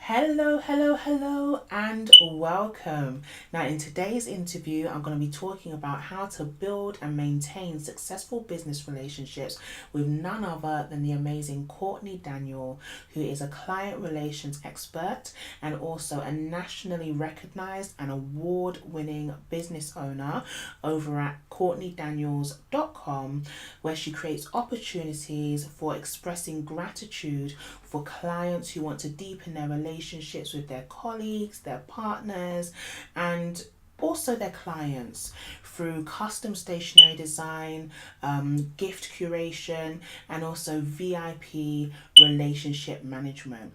Hello, hello, hello, and welcome. Now, in today's interview, I'm going to be talking about how to build and maintain successful business relationships with none other than the amazing Courtney Daniel, who is a client relations expert and also a nationally recognized and award winning business owner over at CourtneyDaniels.com, where she creates opportunities for expressing gratitude for clients who want to deepen their relationships with their colleagues, their partners, and also their clients through custom stationery design, gift curation, and also VIP relationship management.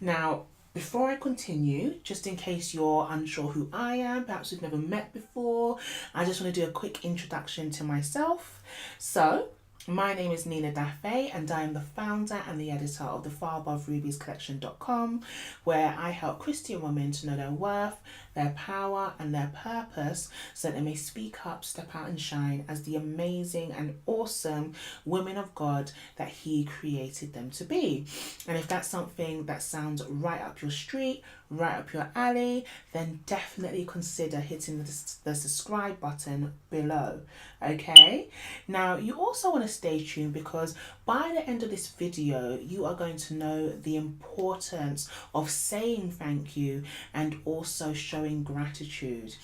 Now, before I continue, just in case you're unsure who I am, perhaps we've never met before, I just want to do a quick introduction to myself. So, my name is Nina Dafe, and I am the founder and the editor of the FarAboveRubiesCollection.com, where I help Christian women to know their worth, their power, and their purpose so that they may speak up, step out, and shine as the amazing and awesome women of God that He created them to be. And if that's something that sounds right up your street, right up your alley, then definitely consider hitting the subscribe button below. Okay, now you also want to stay tuned because by the end of this video you are going to know the importance of saying thank you and also showing gratitude.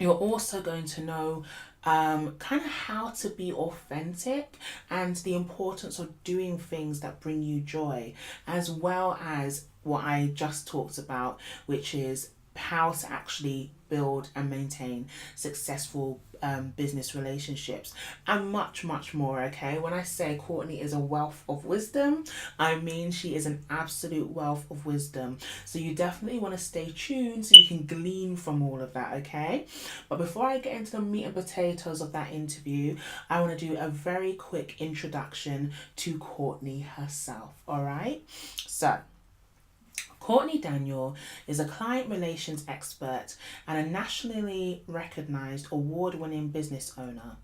You're also going to know kind of how to be authentic and the importance of doing things that bring you joy, as well as what I just talked about, which is how to actually build and maintain successful business relationships, and much, much more. Okay, when I say Courtney is a wealth of wisdom, I mean she is an absolute wealth of wisdom. So you definitely want to stay tuned so you can glean from all of that. Okay, but before I get into the meat and potatoes of that interview, I want to do a very quick introduction to Courtney herself. All right, so Courtney Daniel is a client relations expert and a nationally recognized award winning business owner.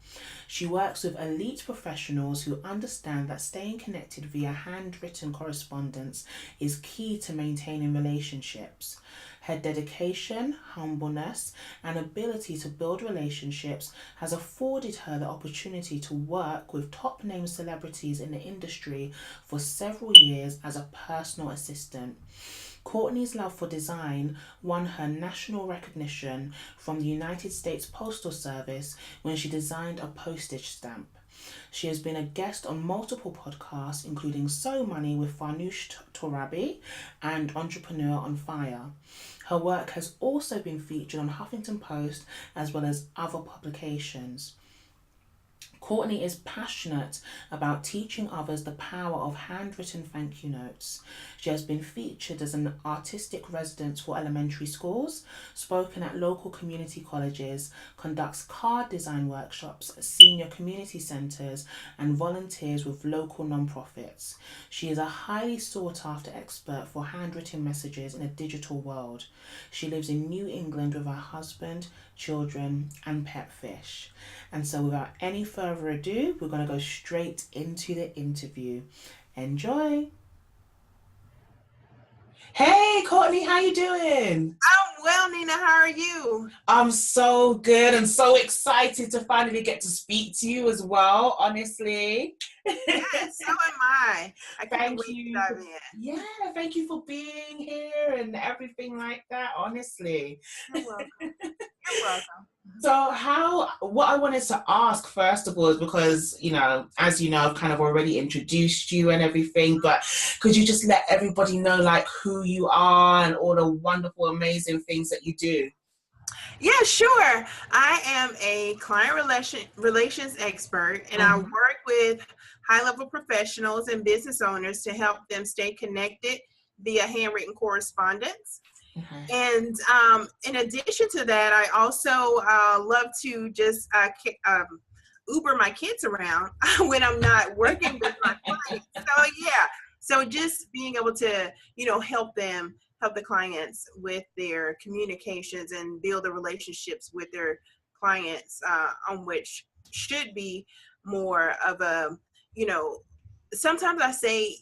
She works with elite professionals who understand that staying connected via handwritten correspondence is key to maintaining relationships. Her dedication, humbleness, and ability to build relationships has afforded her the opportunity to work with top name celebrities in the industry for several years as a personal assistant. Courtney's love for design won her national recognition from the United States Postal Service when she designed a postage stamp. She has been a guest on multiple podcasts, including So Money with Farnoosh Torabi and Entrepreneur on Fire. Her work has also been featured on Huffington Post as well as other publications. Courtney is passionate about teaching others the power of handwritten thank you notes. She has been featured as an artistic resident for elementary schools, spoken at local community colleges, conducts card design workshops at senior community centres, and volunteers with local non-profits. She is a highly sought after expert for handwritten messages in a digital world. She lives in New England with her husband, children, and pet fish. And so without any further ado, we're going to go straight into the interview. Enjoy. Hey, Courtney, how you doing? I'm well, Nina. How are you? I'm so good and so excited to finally get to speak to you as well, honestly. Yes, so am I. I can't Thank wait to you dive for, in. yeah, thank you for being here and everything like that, honestly. You're welcome. You're welcome. So what I wanted to ask first of all is because, as you know, I've kind of already introduced you and everything, but could you just let everybody know like who you are and all the wonderful, amazing things that you do? Yeah, sure. I am a client relations expert, and I Mm-hmm. work with high-level professionals and business owners to help them stay connected via handwritten correspondence. Okay. And in addition to that, I also love to just Uber my kids around when I'm not working with my clients. So yeah, so just being able to help the clients with their communications and build the relationships with their clients, on which should be more of a you know. Sometimes I say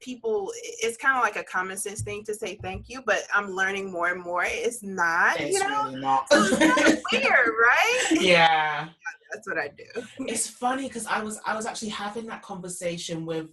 people, it's kind of like a common sense thing to say thank you, but I'm learning more and more it's not, It's really not. So it's kind of weird, right? Yeah. That's what I do. It's funny because I was actually having that conversation with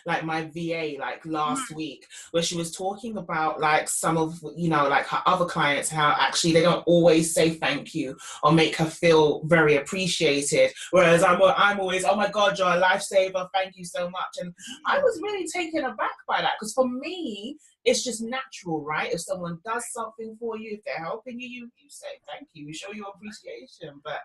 like my VA like last week, where she was talking about like some of, you know, like her other clients, how actually they don't always say thank you or make her feel very appreciated, whereas I'm always, oh my God, you're a lifesaver, thank you so much. And I was really taken aback by that, because for me it's just natural, right? If someone does something for you, if they're helping you, you say thank you, you show your appreciation. But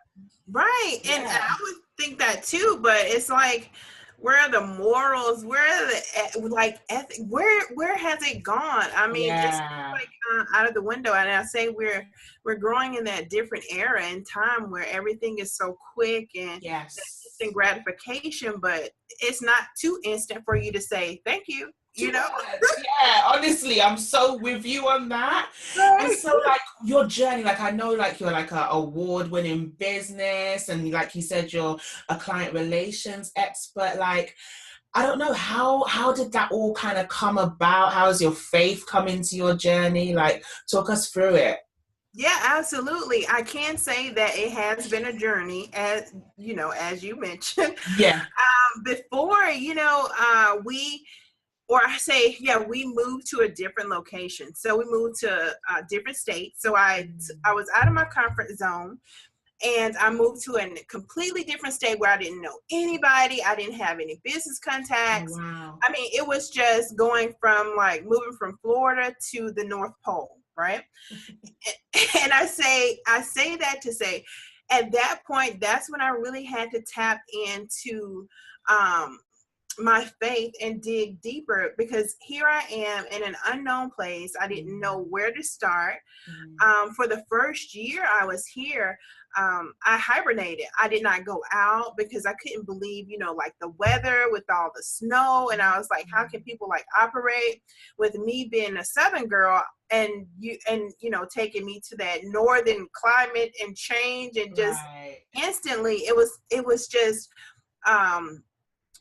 Right. And yeah, I would think that too, but it's like, where are the morals? Where are the like ethic? Where has it gone? I mean, it's yeah, like out of the window. And I say we're growing in that different era and time where everything is so quick and that yes. instant gratification, but it's not too instant for you to say thank you. Too much. Yeah, honestly, I'm so with you on that. And Right. so like your journey, like I know like you're like a award-winning business, and like you said, you're a client relations expert. Like, I don't know, how did that all kind of come about? How has your faith come into your journey? Like, talk us through it. Yeah, absolutely. I can say that it has been a journey, as you mentioned. Yeah. Before, we moved to a different location. So we moved to a different state. So I was out of my comfort zone, and I moved to a completely different state where I didn't know anybody. I didn't have any business Oh contacts. wow. I mean, it was just going from like moving from Florida to the North Pole, right? And I say that to say, at that point, that's when I really had to tap into um, my faith and dig deeper, because here I am in an unknown place. I didn't know where to start. For the first year I was here, I hibernated. I did not go out because I couldn't believe, like the weather with all the snow. And I was like, how can people like operate with me being a Southern girl, and taking me to that northern climate and change, and just Right. instantly it was just um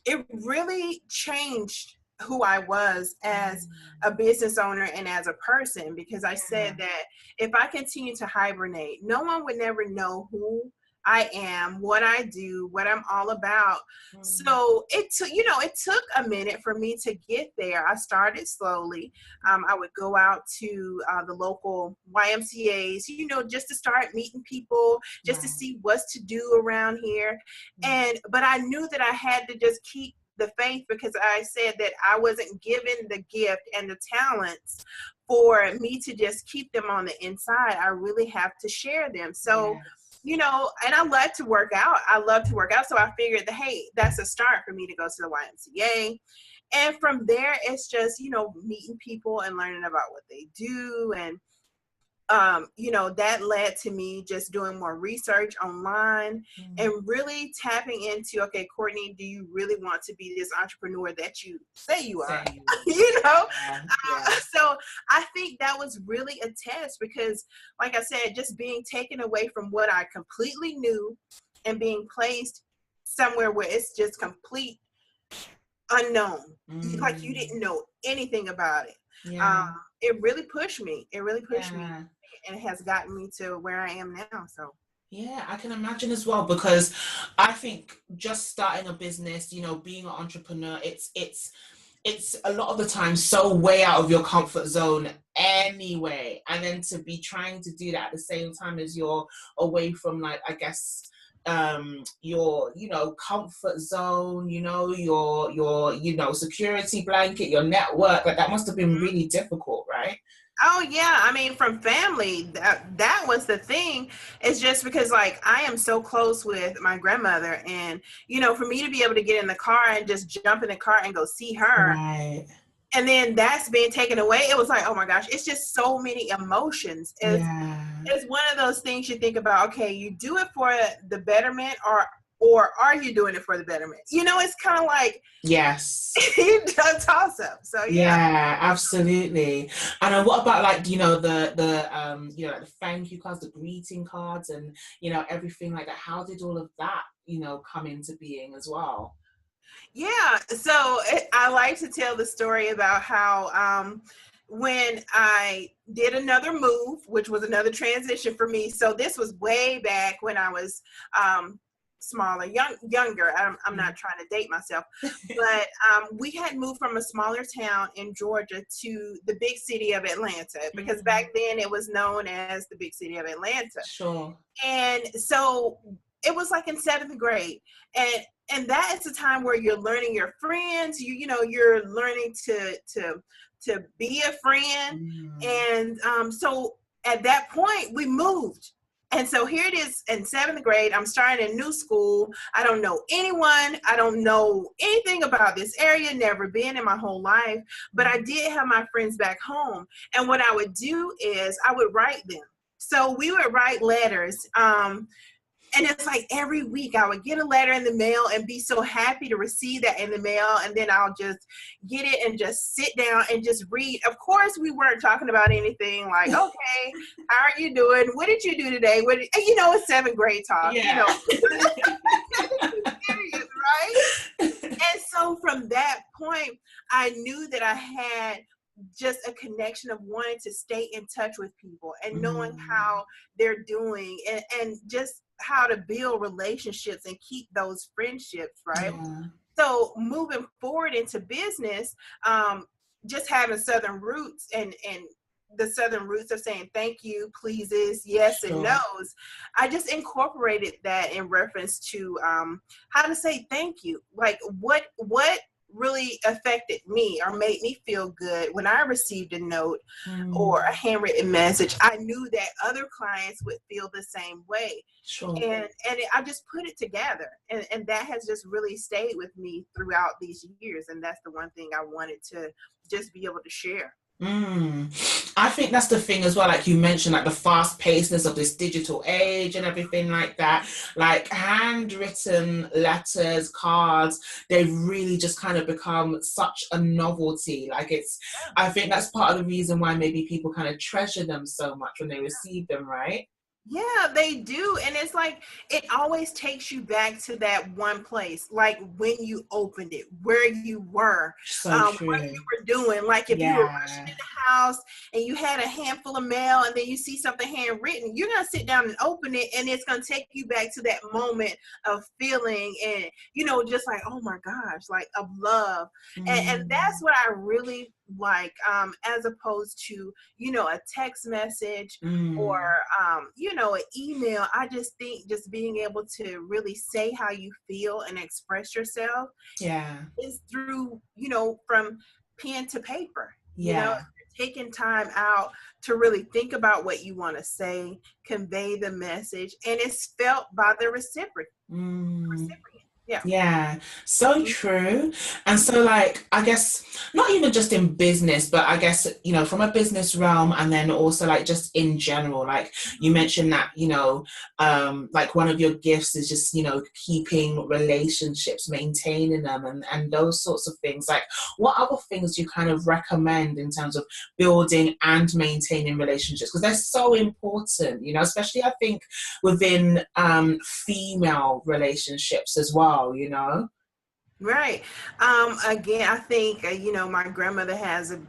it really changed who I was as a business owner and as a person, because I said that if I continue to hibernate, no one would never know who I am, what I do, what I'm all about. So it took a minute for me to get there. I started slowly. I would go out to the local YMCA's, just to start meeting people, just to Right. see what's to do around here. But I knew that I had to just keep the faith, because I said that I wasn't given the gift and the talents for me to just keep them on the inside. I really have to share them. So, Yes. and I love to work out. I love to work out. So I figured that, hey, that's a start for me to go to the YMCA. And from there, it's just, meeting people and learning about what they do. And that led to me just doing more research online and really tapping into, okay, Courtney, do you really want to be this entrepreneur that you say you are? Yeah. Yeah. So I think that was really a test, because like I said, just being taken away from what I completely knew and being placed somewhere where it's just complete unknown, like you didn't know anything about it. Yeah. It really pushed me. It really pushed me, Yeah. and it has gotten me to where I am now. So Yeah, I can imagine as well, because I think just starting a business, being an entrepreneur, it's a lot of the time so way out of your comfort zone anyway. And then to be trying to do that at the same time as you're away from, like, I guess your comfort zone, your security blanket, your network, like that must have been really difficult, right? oh yeah, I mean, from family, that was the thing. It's just because, like, I am so close with my grandmother, and for me to be able to get in the car and just jump in the car and go see her, Right. and then that's being taken away, it was like, oh my gosh, it's just so many emotions. Yeah. It's one of those things you think about, okay, you do it for the betterment, or are you doing it for the betterment? It's kind of like Yes. you toss up. So yeah. Yeah, absolutely. And what about, like, like the thank you cards, the greeting cards, and everything like that? How did all of that come into being as well? Yeah, so I like to tell the story about how when I did another move, which was another transition for me. So this was way back when I was smaller, younger. I'm not trying to date myself, but we had moved from a smaller town in Georgia to the big city of Atlanta, because back then it was known as the big city of Atlanta. Sure. And so it was like in seventh grade, and that is the time where you're learning your friends. You're learning to be a friend. And so at that point we moved. And so here it is in seventh grade. I'm starting a new school. I don't know anyone. I don't know anything about this area, never been in my whole life. But I did have my friends back home. And what I would do is I would write them. So we would write letters. And it's like every week I would get a letter in the mail and be so happy to receive that in the mail. And then I'll just get it and just sit down and just read. Of course, we weren't talking about anything like, okay, how are you doing? What did you do today? It's seventh grade talk, Yeah. Serious, right? And so from that point, I knew that I had just a connection of wanting to stay in touch with people and knowing how they're doing, and just how to build relationships and keep those friendships, right? Yeah. So moving forward into business, just having Southern roots, and the Southern roots of saying thank you, pleases, yes, and no's, I just incorporated that in reference to how to say thank you. Like what really affected me or made me feel good when I received a note or a handwritten message. I knew that other clients would feel the same way. Sure. And I just put it together, and that has just really stayed with me throughout these years. And that's the one thing I wanted to just be able to share. I think that's the thing as well, like you mentioned, like the fast pacedness of this digital age and everything like that. Like handwritten letters, cards, they've really just kind of become such a novelty. Like I think that's part of the reason why maybe people kind of treasure them so much when they receive them, right? Yeah, they do. And it's like, it always takes you back to that one place, like when you opened it, where you were, So true. what you were doing. Like if you were rushing in the house and you had a handful of mail and then you see something handwritten, you're going to sit down and open it, and it's going to take you back to that moment of feeling and, just like, oh my gosh, like of love. And that's what I really like, as opposed to, a text message or, an email. I just think just being able to really say how you feel and express yourself is through, from pen to paper. Taking time out to really think about what you want to say, convey the message, and it's felt by the recipient. Yeah, so true. And so, like, I guess not even just in business, but I guess, from a business realm, and then also like just in general, like you mentioned that, like one of your gifts is just, keeping relationships, maintaining them, and those sorts of things. Like, what other things do you kind of recommend in terms of building and maintaining relationships? Because they're so important, especially I think within female relationships as well. Right. Again, I think, my grandmother plays a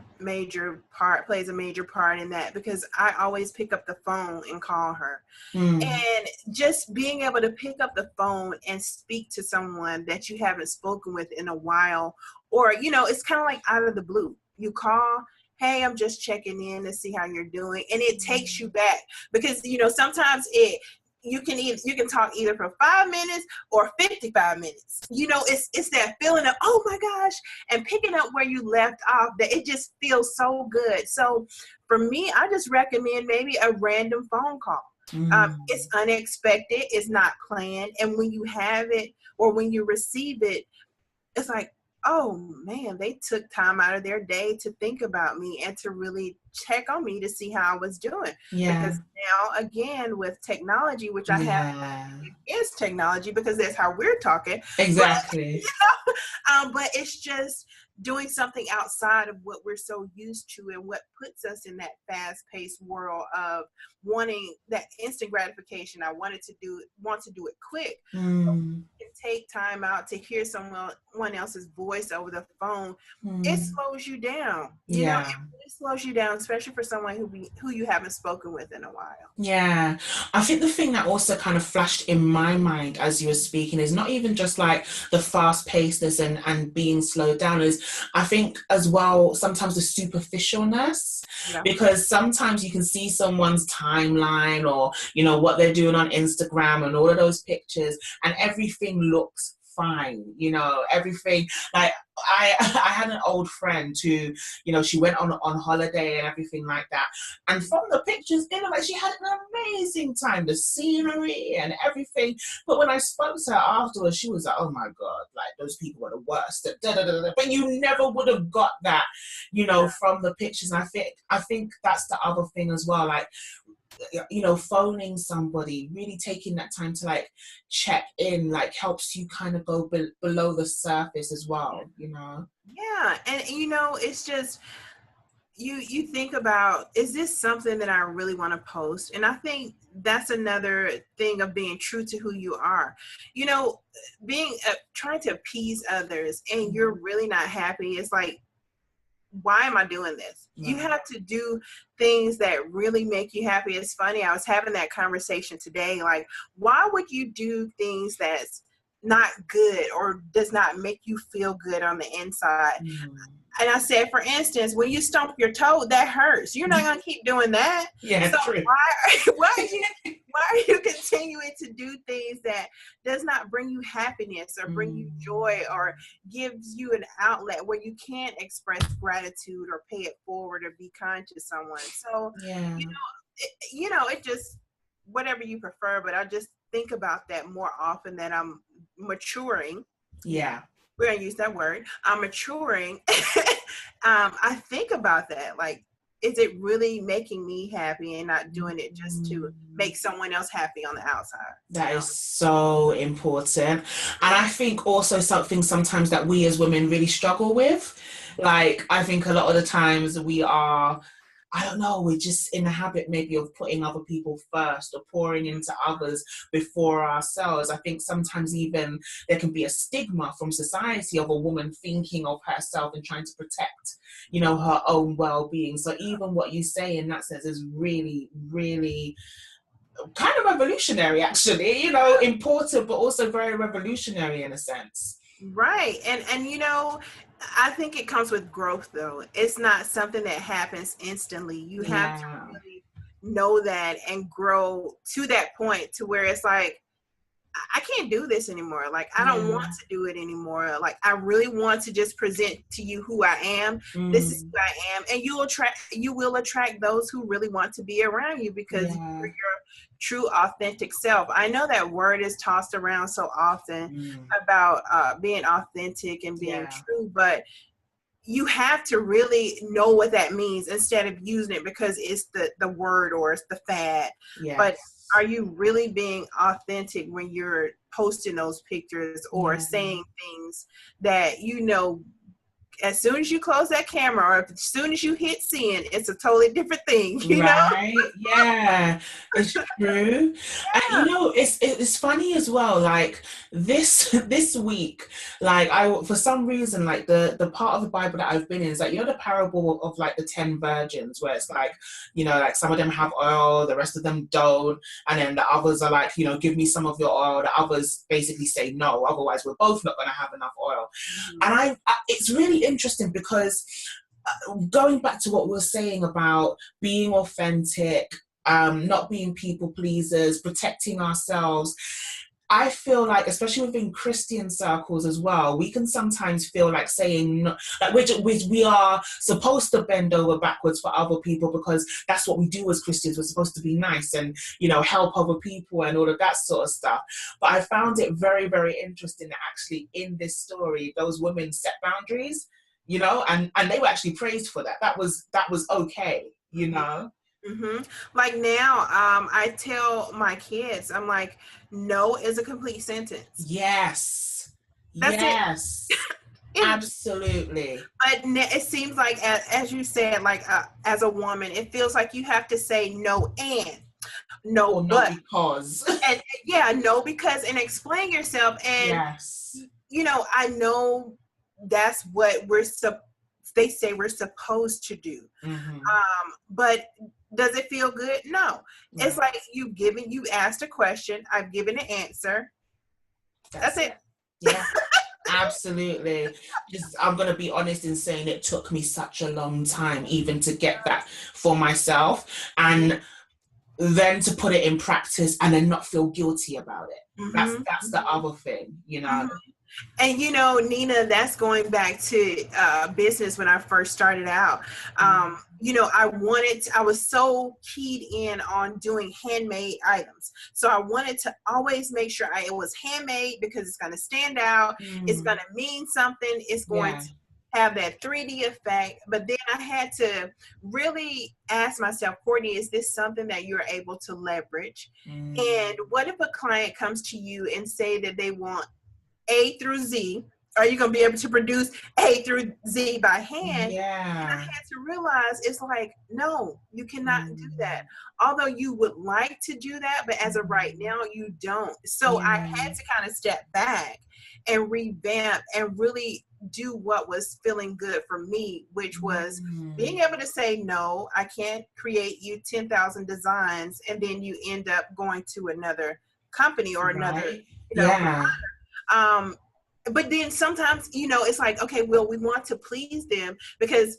major part in that, because I always pick up the phone and call her. And just being able to pick up the phone and speak to someone that you haven't spoken with in a while, or, it's kind of like out of the blue. You call, hey, I'm just checking in to see how you're doing. And it takes you back, because, sometimes you can talk either for 5 minutes or 55 minutes. It's that feeling of, oh my gosh, and picking up where you left off, that it just feels so good. So for me, I just recommend maybe a random phone call. It's unexpected, it's not planned. And when you have it or when you receive it, it's like, oh man, they took time out of their day to think about me and to really check on me to see how I was doing. Because now, again, with technology, which I have is technology, because that's how we're talking. Exactly. But it's just doing something outside of what we're so used to and what puts us in that fast-paced world of wanting that instant gratification. I want to do it quick. Mm. Take time out to hear someone else's voice over the phone. It Mm. slows you down. You know, it Yeah. really slows you down, especially for someone who you haven't spoken with in a while. Yeah, I think the thing that also kind of flashed in my mind as you were speaking is not even just like the fast pacedness and being slowed down, is I think as well sometimes the superficialness, Yeah. because sometimes you can see someone's timeline or what they're doing on Instagram and all of those pictures, and everything looks fine, everything like I had an old friend who, she went on holiday and everything like that. And from the pictures, it looked like she had an amazing time, the scenery and everything. But when I spoke to her afterwards, she was like, "Oh my God, like those people were the worst." Da, da, da, da. But you never would have got that, from the pictures. And I think that's the other thing as well. Like, phoning somebody, really taking that time to like check in, like helps you kind of go below the surface as well. Yeah, and it's just you think about, is this something that I really want to post? And I think that's another thing of being true to who you are. Being trying to appease others and you're really not happy. It's like, why am I doing this? Right. You have to do things that really make you happy. It's funny, I was having that conversation today. Like, why would you do things that's not good or does not make you feel good on the inside? And I said, for instance, when you stomp your toe, that hurts. You're not going to keep doing that. Yeah, so true. why are you continuing to do things that does not bring you happiness or bring you joy or gives you an outlet where you can't express gratitude or pay it forward or be kind to someone? So, Yeah. It just, whatever you prefer, but I just think about that more often that I'm maturing. Yeah. We're going to use that word. I'm maturing. I think about that. Like, is it really making me happy and not doing it just to make someone else happy on the outside? That is so important. And I think also something sometimes that we as women really struggle with. Like, I think a lot of the times I don't know, we're just in the habit maybe of putting other people first or pouring into others before ourselves. I think sometimes even there can be a stigma from society of a woman thinking of herself and trying to protect, her own well-being. So even what you say in that sense is really, really kind of revolutionary, actually, important, but also very revolutionary in a sense. Right. And I think it comes with growth, though. It's not something that happens instantly. You have to really know that and grow to that point to where it's like, I can't do this anymore. Like, I don't want to do it anymore. Like, I really want to just present to you who I am. This is who I am. And you will attract those who really want to be around you because you're your true, authentic self. I know that word is tossed around so often about being authentic and being true, but you have to really know what that means instead of using it because it's the word or it's the fad. Yes. But are you really being authentic when you're posting those pictures or saying things that as soon as you close that camera or as soon as you hit send, it's a totally different thing, right? Yeah, it's true. And it's funny as well, like this week, like I for some reason, like the part of the Bible that I've been in is like, the parable of like the 10 virgins, where it's like, like some of them have oil, the rest of them don't, and then the others are like, give me some of your oil. The others basically say no, otherwise we're both not going to have enough oil. And it's really interesting because going back to what we were saying about being authentic, not being people pleasers, protecting ourselves, I feel like, especially within Christian circles as well, we can sometimes feel like saying, no, like we are supposed to bend over backwards for other people because that's what we do as Christians. We're supposed to be nice and, help other people and all of that sort of stuff. But I found it very, very interesting that actually in this story, those women set boundaries, and they were actually praised for that. That was okay, Like now, I tell my kids, I'm like, no is a complete sentence. Yes. That's yes. it. Absolutely. But it seems like, as you said, like as a woman, it feels like you have to say no and no, Or not but, because. and yeah, no, because, and explain yourself. And, Yes. I know that's what they say we're supposed to do. Mm-hmm. But does it feel good? No. Right. It's like you asked a question, I've given an answer. That's it. Yeah. Absolutely. Just, I'm going to be honest in saying it took me such a long time even to get that for myself, and then to put it in practice and then not feel guilty about it. Mm-hmm. That's the other thing, Mm-hmm. And Nina, that's going back to business when I first started out. I was so keyed in on doing handmade items. So I wanted to always make sure it was handmade because it's going to stand out. It's going to mean something. It's going to have that 3D effect. But then I had to really ask myself, Courtney, is this something that you're able to leverage? And what if a client comes to you and say that they want A through Z? Are you going to be able to produce A through Z by hand? Yeah. And I had to realize, it's like, no, you cannot do that. Although you would like to do that, but as of right now, you don't. So I had to kind of step back and revamp and really do what was feeling good for me, which was being able to say, no, I can't create you 10,000 designs, and then you end up going to another company or another, but then sometimes, it's like, okay, well, we want to please them because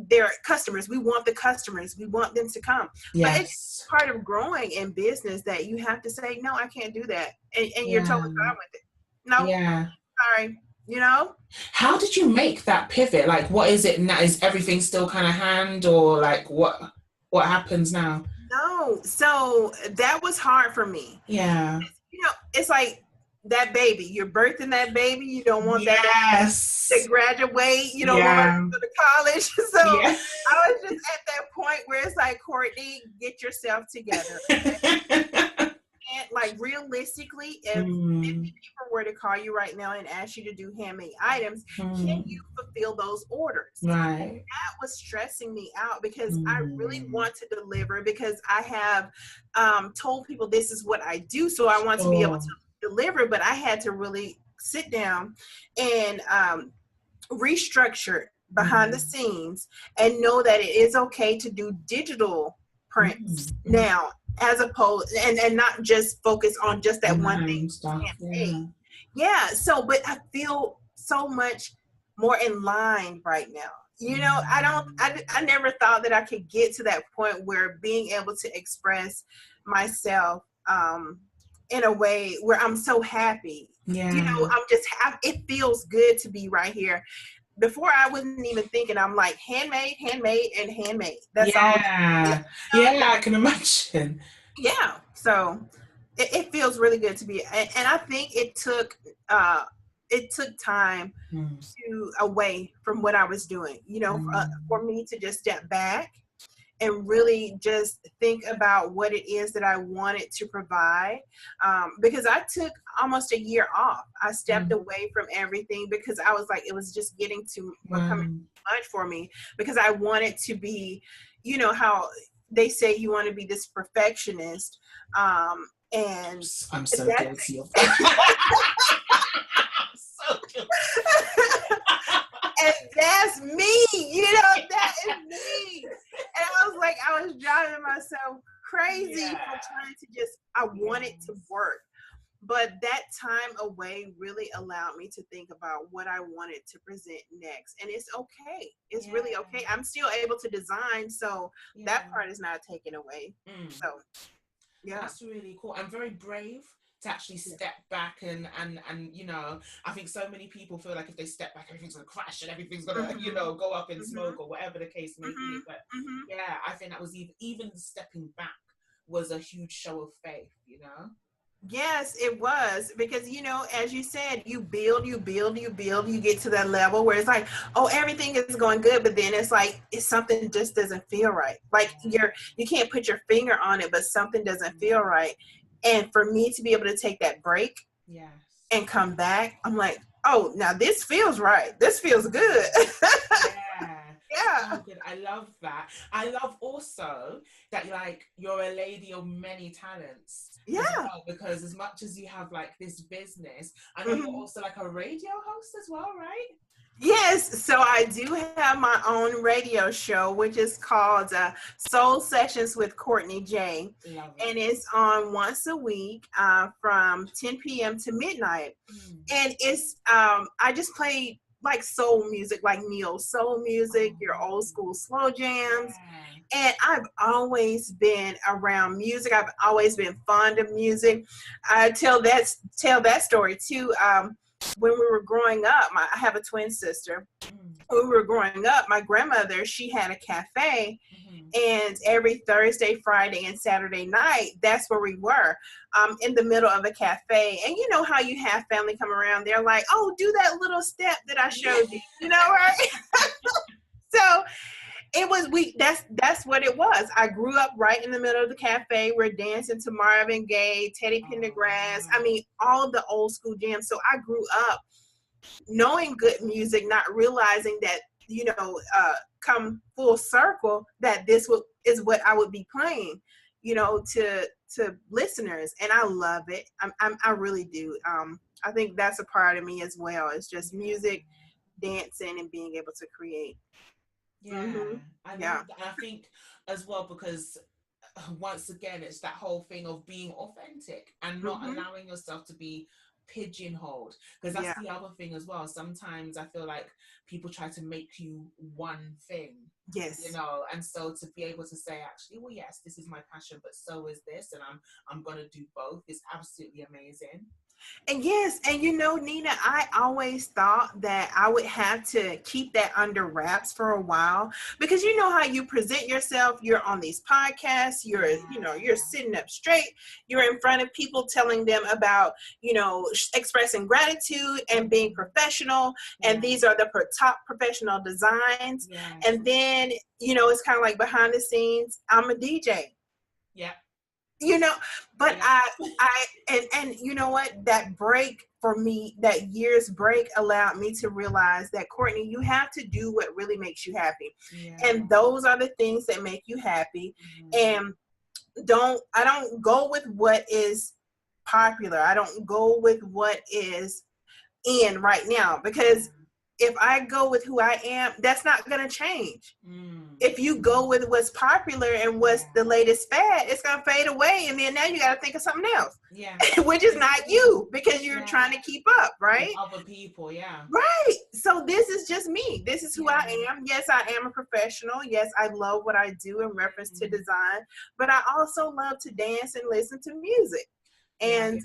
they're customers. We want the customers. We want them to come. But it's part of growing in business that you have to say, no, I can't do that. And you're totally fine with it. No, sorry. How did you make that pivot? Like, what is it now? Is everything still kind of hand, or like what happens now? No. So that was hard for me. Yeah. It's like, that baby, you're birthing that baby, you don't want that to graduate, you don't want to go to college. So I was just at that point where it's like, Courtney, get yourself together. And like, realistically, if 50 people were to call you right now and ask you to do handmade items, can you fulfill those orders? Right. That was stressing me out because I really want to deliver, because I have told people this is what I do, so I want to be able to deliver. But I had to really sit down and restructure behind the scenes and know that it is okay to do digital prints now, as opposed and not just focus on just that one thing. So but I feel so much more in line right now. I never thought that I could get to that point where being able to express myself in a way where I'm so happy. It feels good to be right here. Before, I wasn't even thinking. I'm like, handmade, and handmade. That's all. I can imagine. Yeah. So it feels really good to be, and I think it took time to away from what I was doing, for me to just step back and really just think about what it is that I wanted to provide. Because I took almost a year off. I stepped away from everything because I was like, it was just getting becoming too much for me, because I wanted to be, how they say you want to be this perfectionist. And I'm so guilty of that. So guilty. And that's me, that is me. And I was like, I was driving myself crazy for trying to I wanted to work. But that time away really allowed me to think about what I wanted to present next. And it's okay. It's really okay. I'm still able to design, so that part is not taken away. So, that's really cool. I'm very brave to actually step back and I think so many people feel like if they step back, everything's gonna crash and everything's gonna go up in smoke or whatever the case may be. But I think that was even stepping back was a huge show of faith. Yes, it was, because as you said, you build, you get to that level where it's like, oh, everything is going good, but then it's like something just doesn't feel right. Like you can't put your finger on it, but something doesn't feel right. And for me to be able to take that break and come back, I'm like, oh, now this feels right. This feels good. Yeah. Yeah. So good. I love that. I love also that like you're a lady of many talents as Yeah. well, because as much as you have like this business, I know you're Mhm. also like a radio host as well, right? Yes, so I do have my own radio show, which is called Soul Sessions with Courtney J. Love And it. it's on once a week from 10 p.m. to midnight. Mm. And it's, I just play like soul music, like neo soul music, your Oh, old school slow jams. yeah. And I've always been around music. I've always been fond of music. I tell that story too. When we were growing up, I have a twin sister. Mm. When we were growing up, my grandmother, she had a cafe, Mm-hmm. and every Thursday, Friday, and Saturday night, that's where we were, in the middle of a cafe. And you know how you have family come around, they're like, oh, do that little step that I showed you, right? So it was that's what it was. I grew up right in the middle of the cafe. We're dancing to Marvin Gaye, Teddy Oh, Pendergrass. I wow. mean, all the old school jams. So I grew up knowing good music, not realizing that, come full circle, that is what I would be playing, to listeners, and I love it. I really do. I think that's a part of me as well. It's just music, dancing, and being able to create. Yeah, Hmm. I Yeah. love that. And I think as well, because once again, it's that whole thing of being authentic and not Hmm. allowing yourself to be pigeonholed. Because that's Yeah. the other thing as well. Sometimes I feel like people try to make you one thing, Yes. and so to be able to say, actually, well, yes, this is my passion, but so is this, and I'm gonna do both is absolutely amazing. And yes, and Nina, I always thought that I would have to keep that under wraps for a while, because you know how you present yourself. You're on these podcasts, you're Yeah, sitting up straight, you're in front of people telling them about, expressing gratitude and being professional, and yeah, these are the top professional designs. yes, And then, it's kind of like behind the scenes, I'm a DJ, yeah, you know but yeah, I and you know what, that break for me, that year's break, allowed me to realize that, Courtney, you have to do what really makes you happy, yeah. and those are the things that make you happy. Mhm. And I don't go with what is popular. I don't go with what is in right now, because if I go with who I am, that's not going to change. Mm. If you go with what's popular and what's the Yeah, latest fad, it's gonna fade away, and then now you got to think of something else, yeah, which is not you, because you're yeah. trying to keep up, With right? other people, yeah, Right. So this is just me. This is who yeah. I am. Yes, I am a professional. Yes, I love what I do in reference to Mm. design, but I also love to dance and listen to music, Yeah.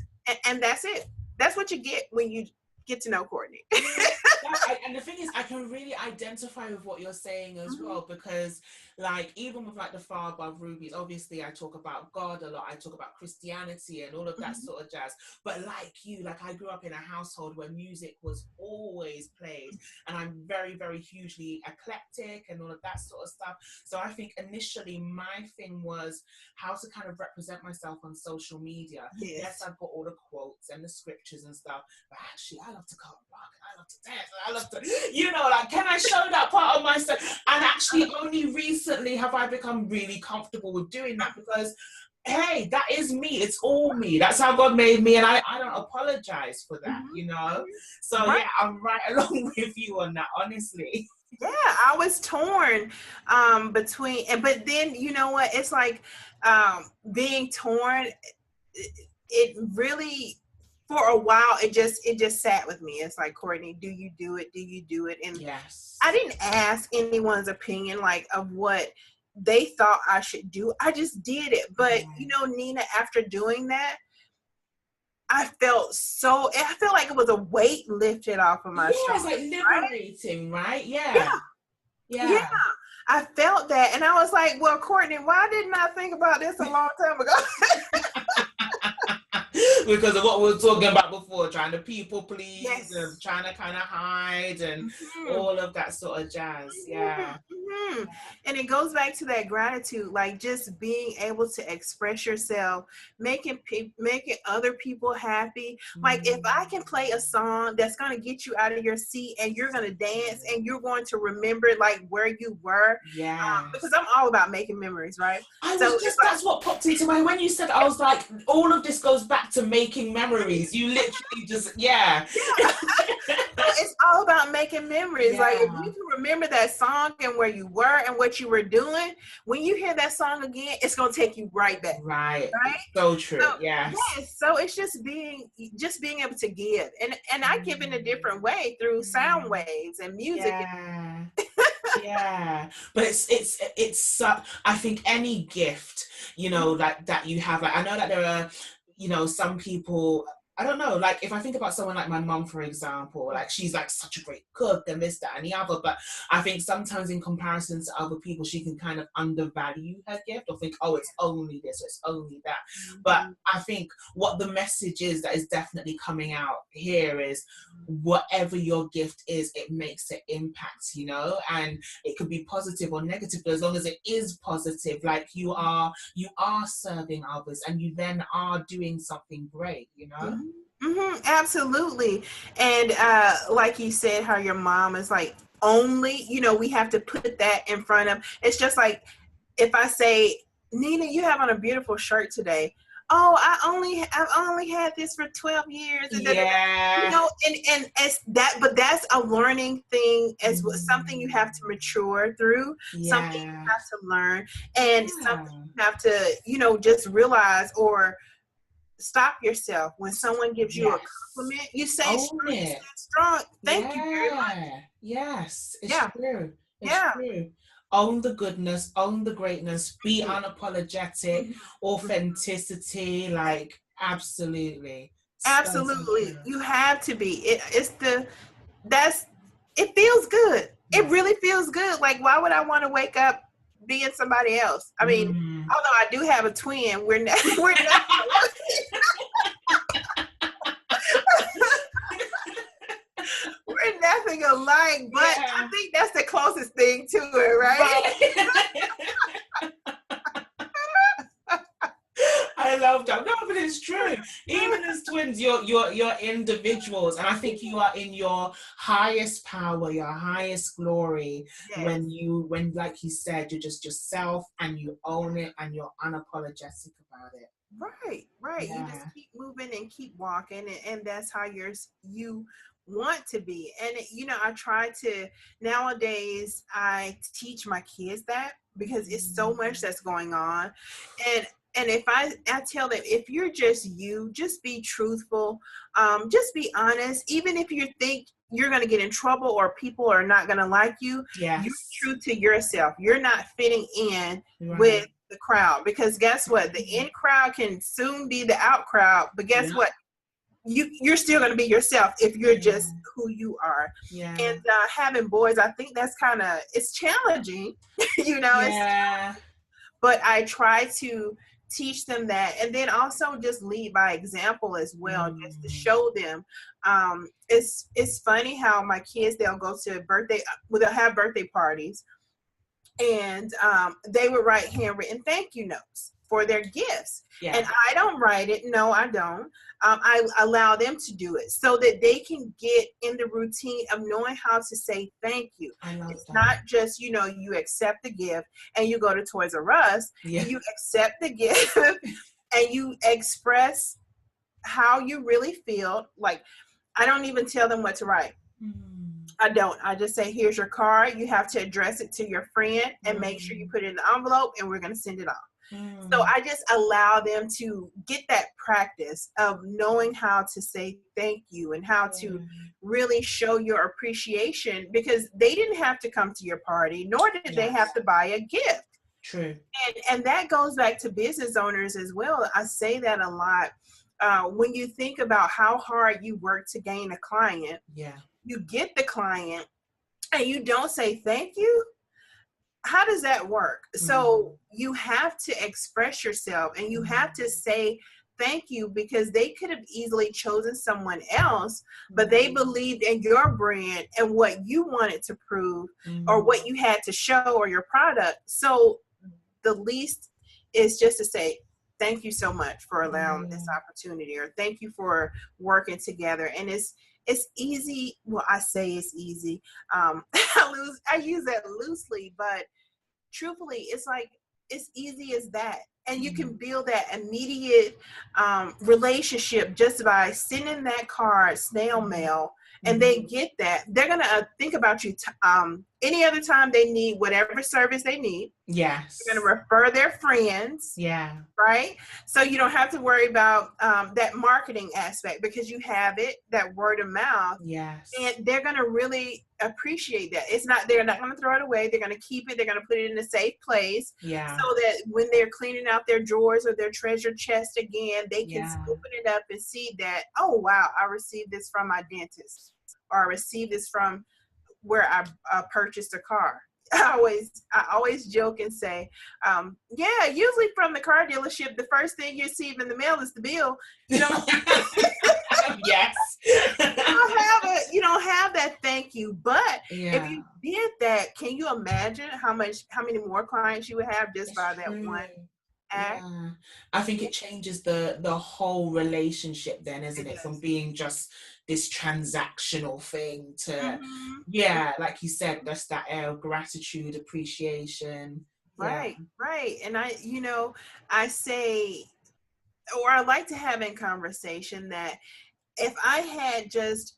and that's it. That's what you get when you get to know Courtney. Yeah, and the thing is, I can really identify with what you're saying as Mhm. well, because, like, even with like the far above rubies, obviously, I talk about God a lot. I talk about Christianity and all of that Mhm. sort of jazz. But like you, like I grew up in a household where music was always played, and I'm very, very hugely eclectic and all of that sort of stuff. So I think initially my thing was how to kind of represent myself on social media. Yes, Yes. I've got all the quotes and the scriptures and stuff, but actually, I love to cut rock, and I love to dance, and I love to, like, can I show that part of myself? And actually, only recently have I become really comfortable with doing that, because, hey, that is me. It's all me. That's how God made me, and I don't apologize for that. So, Right. yeah, I'm right along with you on that, honestly. Yeah, I was torn between, but then you know what? It's like being torn. It really, for a while, it just sat with me. It's like, Courtney, do you do it? Do you do it? And I Yes. didn't ask anyone's opinion, like, of what they thought I should do. I just did it. But Yeah. Nina, after doing that, I felt like it was a weight lifted off of my Yeah, shoulders. it's like Right? liberating, right? Yeah. Yeah. Yeah. Yeah. I felt that, and I was like, well, Courtney, why didn't I think about this a long time ago? Because of what we were talking about before, trying to people please and Yes. trying to kind of hide and Mhm. all of that sort of jazz. Mhm. Yeah. And it goes back to that gratitude, like just being able to express yourself, making other people happy. Like if I can play a song that's going to get you out of your seat and you're going to dance and you're going to remember like where you were. Yeah. Because I'm all about making memories, right? That's what popped into my, when you said, I was like, all of this goes back to making memories. You literally just, yeah. So it's all about making memories. Yeah. Like if you can remember that song and where you were and what you were doing, when you hear that song again, it's gonna take you right back. Right. Right. So true. So, yes. So it's just being able to give, and I give in a different way through sound waves and music. Yeah. Yeah, but it's I think any gift, you know, that you have, like I know that there are, you know, some people, I don't know, like if I think about someone like my mum, for example, like she's like such a great cook and this, that, and the other, but I think sometimes in comparison to other people, she can kind of undervalue her gift or think, oh, it's only this, it's only that. But I think what the message is that is definitely coming out here is whatever your gift is, it makes an impact, you know, and it could be positive or negative, but as long as it is positive, like you are serving others and you then are doing something great, you know. Absolutely. And like you said, how your mom is like only, you know, we have to put that in front of, it's just like if I say, Nina, you have on a beautiful shirt today. Oh, I've only had this for 12 years. And yeah. You know, and as that, but that's a learning thing, as something you have to mature through, something you have to learn, and something you have to, you know, just realize or stop yourself when someone gives you a compliment. You say strong. Thank you very much. Yes, it's true. It's true. Own the goodness, own the greatness, be unapologetic, authenticity, like absolutely. Absolutely. So you have to be. It feels good. It really feels good. Like, why would I want to wake up being somebody else? I mean, although I do have a twin, we're not we're nothing alike, but I think that's the closest thing to it, right? I love that. No, but it's true. Even as twins, you're individuals, and I think you are in your highest power, your highest glory when like you said, you're just yourself and you own it and you're unapologetic about it. Right. You just keep moving and keep walking, and that's how you want to be. And you know, I try to nowadays I teach my kids that, because it's so much that's going on, and if I tell them, if you're just you, just be truthful, just be honest, even if you think you're going to get in trouble or people are not going to like you, you're true to yourself. You're not fitting in with the crowd, because guess what? The in crowd can soon be the out crowd, but guess what? You're still going to be yourself if you're just who you are. And having boys, I think that's kind of, it's challenging, you know, but I try to teach them that, and then also just lead by example as well, just to show them. It's funny how my kids, they'll have birthday parties, and they would write handwritten thank you notes for their gifts. And I don't write it. No, I don't. I allow them to do it so that they can get in the routine of knowing how to say thank you. It's not just, you know, you accept the gift and you go to Toys R Us, you accept the gift and you express how you really feel. Like, I don't even tell them what to write. I don't. I just say, here's your card. You have to address it to your friend and make sure you put it in the envelope, and we're going to send it off. So I just allow them to get that practice of knowing how to say thank you and how to really show your appreciation, because they didn't have to come to your party, nor did they have to buy a gift. True. And that goes back to business owners as well. I say that a lot. When you think about how hard you work to gain a client, you get the client and you don't say thank you. How does that work? So you have to express yourself and you have to say thank you, because they could have easily chosen someone else, but they believed in your brand and what you wanted to prove or what you had to show or your product. So the least is just to say, thank you so much for allowing this opportunity, or thank you for working together. And it's easy. Well, I say it's easy. I use that loosely, but truthfully, it's like, it's easy as that. And you can build that immediate relationship just by sending that card, snail mail, and they get that. They're going to think about you any other time they need whatever service they need. Yes. They're going to refer their friends. Yeah. Right? So you don't have to worry about that marketing aspect, because you have it, that word of mouth. Yes. And they're going to really appreciate that. They're not going to throw it away. They're going to keep it. They're going to put it in a safe place. Yeah. So that when they're cleaning out their drawers or their treasure chest again, they can open it up and see that, oh, wow, I received this from my dentist, or I received this from where I purchased a car. I always joke and say, yeah, usually from the car dealership, the first thing you receive in the mail is the bill. You know, yes. you don't have that thank you. But if you did that, can you imagine how many more clients you would have just by that one act? Yeah. I think it changes the whole relationship then, isn't it? From being just this transactional thing to like you said, just that air of gratitude, appreciation. Right. And I say, or I like to have in conversation that if I had just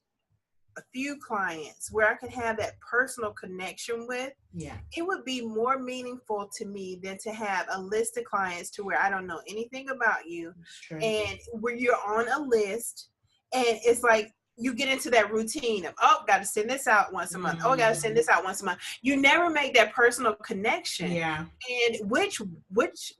a few clients where I could have that personal connection with, it would be more meaningful to me than to have a list of clients to where I don't know anything about you, and where you're on a list, and it's like you get into that routine of, oh, got to send this out once a month. Oh, got to send this out once a month. You never make that personal connection. Yeah. And which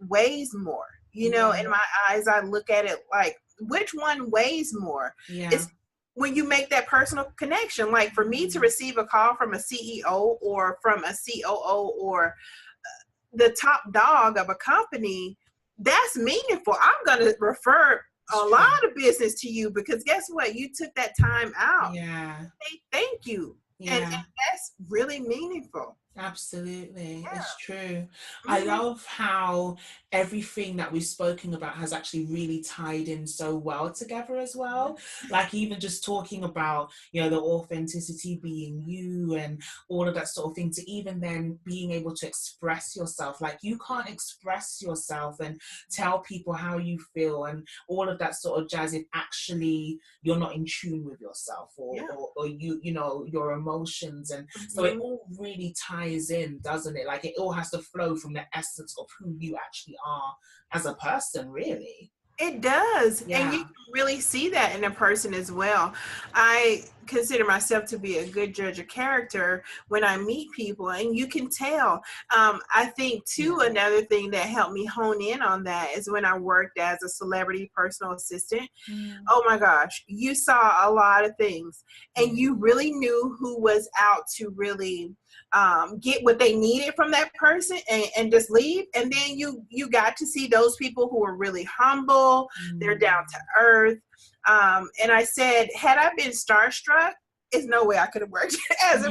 weighs more? In my eyes, I look at it like, which one weighs more? Yeah. It's when you make that personal connection. Like for me to receive a call from a CEO or from a COO or the top dog of a company, that's meaningful. I'm going to refer a lot of business to you, because guess what? You took that time out. Yeah. Say thank you. Yeah. And that's really meaningful. Absolutely. It's true. I love how everything that we've spoken about has actually really tied in so well together as well. Like even just talking about, the authenticity being you and all of that sort of thing, to even then being able to express yourself. Like you can't express yourself and tell people how you feel and all of that sort of jazz if actually you're not in tune with yourself or your emotions. And so it all really ties in, doesn't it? Like it all has to flow from the essence of who you actually are as a person, really. It does. Yeah. And you can really see that in a person as well. I consider myself to be a good judge of character when I meet people, and you can tell. I think too, another thing that helped me hone in on that is when I worked as a celebrity personal assistant. Oh my gosh, you saw a lot of things, and you really knew who was out to really get what they needed from that person and just leave. And then you got to see those people who were really humble, they're down to earth. And I said, had I been starstruck, there's no way I could have worked as a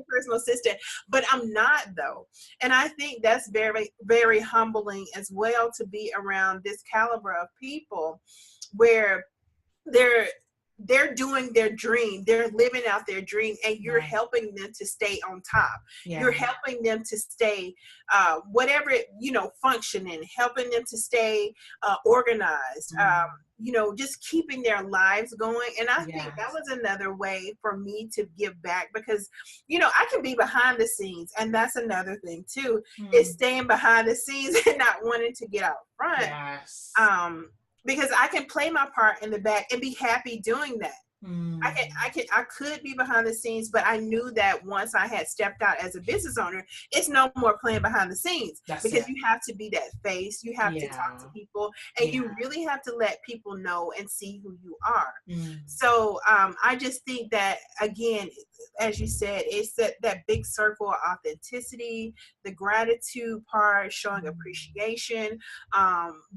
personal assistant, but I'm not though. And I think that's very, very humbling as well, to be around this caliber of people where they're doing their dream, they're living out their dream, and you're helping them to stay on top. You're helping them to stay functioning, helping them to stay organized, just keeping their lives going. And I think that was another way for me to give back, because I can be behind the scenes, and that's another thing too, is staying behind the scenes and not wanting to get out front. Because I can play my part in the back and be happy doing that. Mm. I could be behind the scenes, but I knew that once I had stepped out as a business owner, it's no more playing behind the scenes That's because it. you have to be that face. You have to talk to Yeah. people, and Yeah. you really have to let people know and see who you are. Mm. So I just think that again, as you said, it's that big circle of authenticity, the gratitude part, showing Mm. appreciation,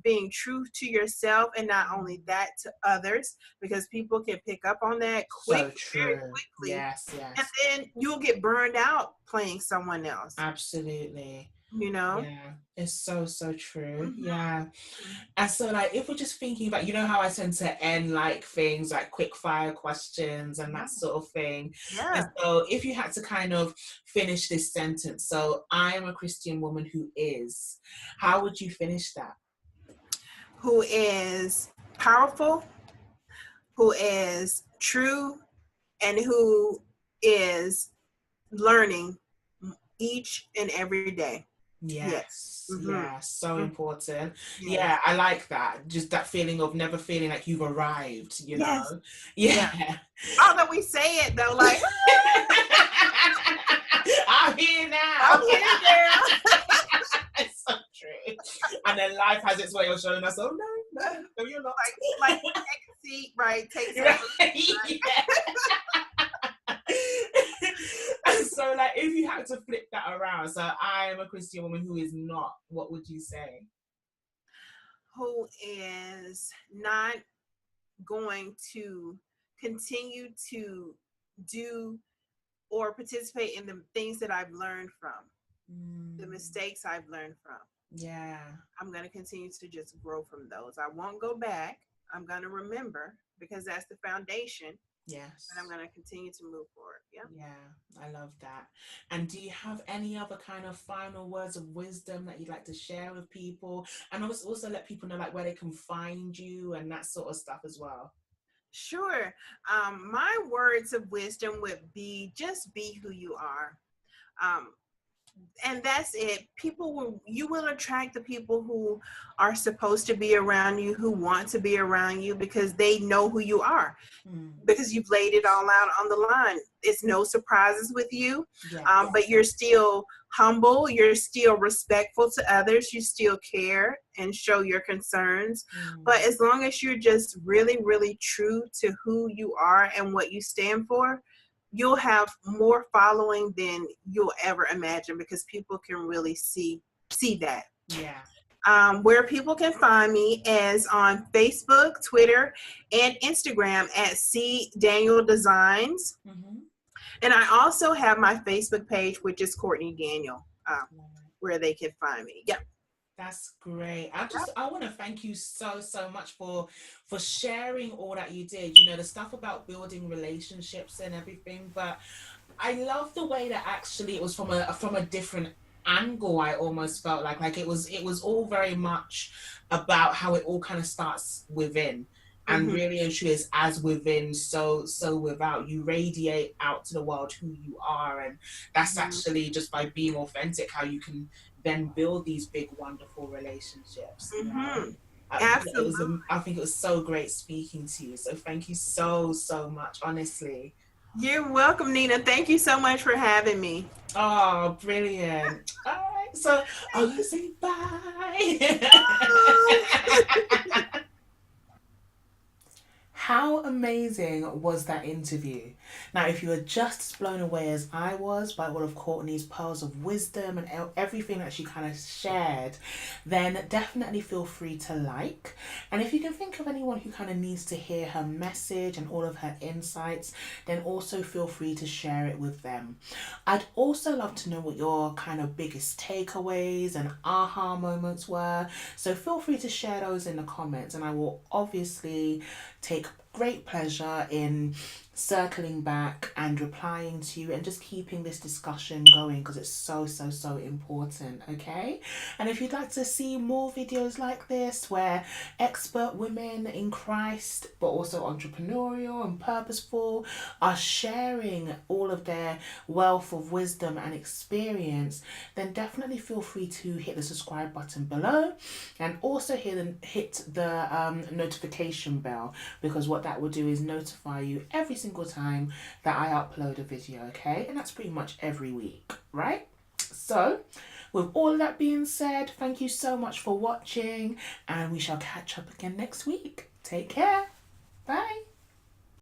being true to yourself, and not only that to others, because people can pick up on that So very true. quickly, Yes, and yes. then you'll get burned out playing someone else. Absolutely. You know. Yeah. It's so, so true. Mhm. Yeah. And so, like, if we're just thinking about, you know, how I tend to end like things like quick fire questions and Yeah. that sort of thing. And Yeah. so, if you had to kind of finish this sentence, so I am a Christian woman who is, how would you finish that? Who is powerful? Who is true? And who is learning each and every day. Yes. Yes, Mm-hmm. yeah, so Mm-hmm. important. Yes. Yeah, I like that. Just that feeling of never feeling like you've arrived, you Yes. know? Yeah. Yeah. Although we say it though, like, I'm here now. I'm here, girl. It's so true. And then life has its way of showing us, oh no, no, no, you're not. Like take a seat, right? Take Right? several seats, right? Yeah. And so, like, if you had to flip that around, so I am a Christian woman who is not, what would you say? Who is not going to continue to do or participate in the things that I've learned from, the Mm, mistakes I've learned from. yeah. I'm going to continue to just grow from those. I won't go back. I'm going to remember because that's the foundation, and I'm Yes. going to continue to move forward. Yeah. Yeah, I love that. And do you have any other kind of final words of wisdom that you'd like to share with people? And also let people know like where they can find you and that sort of stuff as well. Sure. My words of wisdom would be just be who you are. Um, and that's it. You will attract the people who are supposed to be around you, who want to be around you because they know who you are, Mm, because you've laid it all out on the line. It's no surprises with you, yes. but you're still humble, you're still respectful to others, you still care and show your concerns. But Mm, as long as you're just really, really true to who you are and what you stand for, you'll have more following than you'll ever imagine because people can really see that. yeah. Where people can find me is on Facebook, Twitter, and Instagram at C Daniel Designs. Mm-hmm. And I also have my Facebook page, which is Courtney Daniel, where they can find me. Yep. That's great. I want to thank you so so much for sharing all that you did. You know, the stuff about building relationships and everything, but I love the way that actually it was from a different angle. I almost felt like it was all very much about how it all kind of starts within. And Mm-hmm. really and truly is as within, so without. You radiate out to the world who you are. And that's Mm-hmm. actually just by being authentic, how you can then build these big, wonderful relationships, you know? Mm-hmm. Absolutely. I think it was so great speaking to you. So thank you so, so much, honestly. You're welcome, Nina. Thank you so much for having me. Oh, brilliant. All right. So I'm going to say bye. How amazing was that interview? Now, if you were just as blown away as I was by all of Courtney's pearls of wisdom and everything that she kind of shared, then definitely feel free to like. And if you can think of anyone who kind of needs to hear her message and all of her insights, then also feel free to share it with them. I'd also love to know what your kind of biggest takeaways and aha moments were. So feel free to share those in the comments, and I will obviously take great pleasure in circling back and replying to you and just keeping this discussion going, because it's so important. Okay, and if you'd like to see more videos like this where expert women in Christ, but also entrepreneurial and purposeful, are sharing all of their wealth of wisdom and experience, then definitely feel free to hit the subscribe button below, and also hit the notification bell, because what that will do is notify you every single time that I upload a video. Okay, and that's pretty much every week, right? So with all that being said, thank you so much for watching, and we shall catch up again next week. Take care.